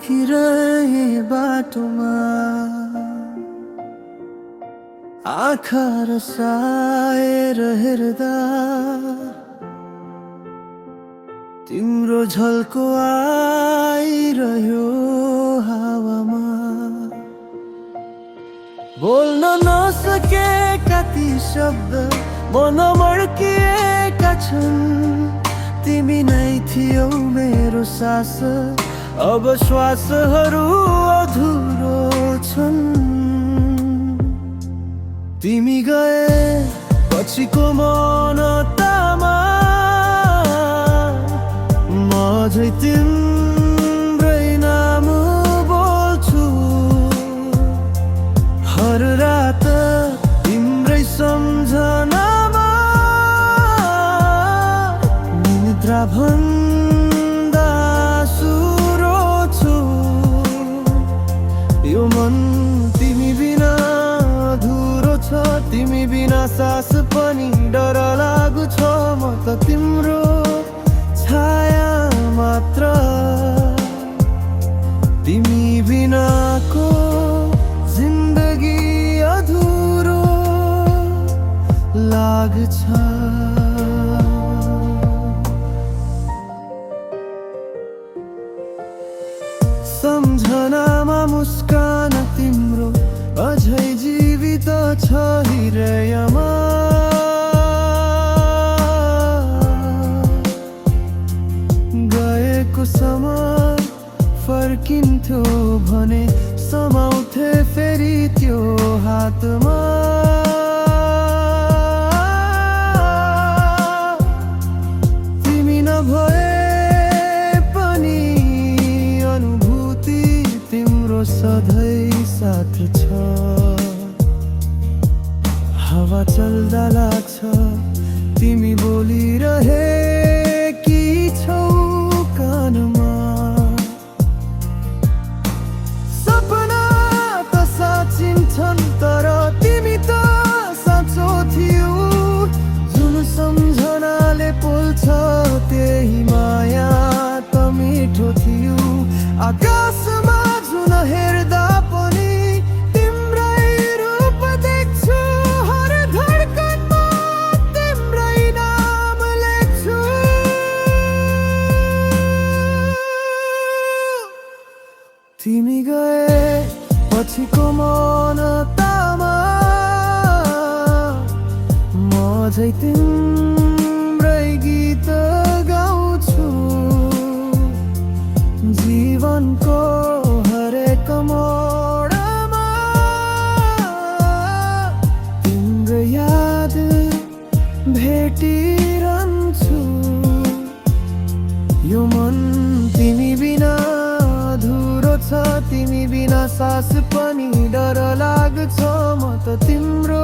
पर्खिरहे बाटोमा आँखा रसाएर हेर्दा तिम्रो झल्को आइरह्यो हावामा। बोल्न नसकेका ती शब्द मन मड्किएका छन्। तिमी नै थियौ मेरो सास, अब श्वासहरू अधुरो छन्। तिमी गए पछिको मौनतामा म झै तिम्रै नाम बोल्छु। हर रात तिम्रै सम्झनामा निद्रा भन्दा सुरो छु। यो मन तिमी बिना अधुरो छ, तिमी बिना सास पनि डर लागु छ। म त तिम्रो छाया मात्र, तिमी बिनाको जिन्दगी अधुरो लाग्छ। सम्झनामा मुस्कान तिम्रो अझै जीवित छ हृदयमा। गएको समय फर्किन्थ्यो भने समाउँथे फेरि त्यो हातमा। तिमी नभए पनि अनुभूति तिम्रो सधैँ साथ छ। हावा चल्दा लाग्छ तिमी बोलिरहेकी छौ कानमा। सपना त साँचिन्छन् तर तिमी त साँचो थियौ। जुन सम्झनाले पोल्छ त्यही माया त मिठो थियो। आकाशमा जुन हेर्दा पनि तिम्रै रूप देख्छु। हर धड्कनमा तिम्रै नाम लेख्छु। तिमी गए पछिको मौनतामा म झै तिम्रै गीत गाउँछु। जीवनको हरेक मोडमा तिम्रो याद भेटिरहन्छु। यो मन तिमी बिना अधुरो छ, तिमी बिना सास पनि डर लाग्छ। म त तिम्रो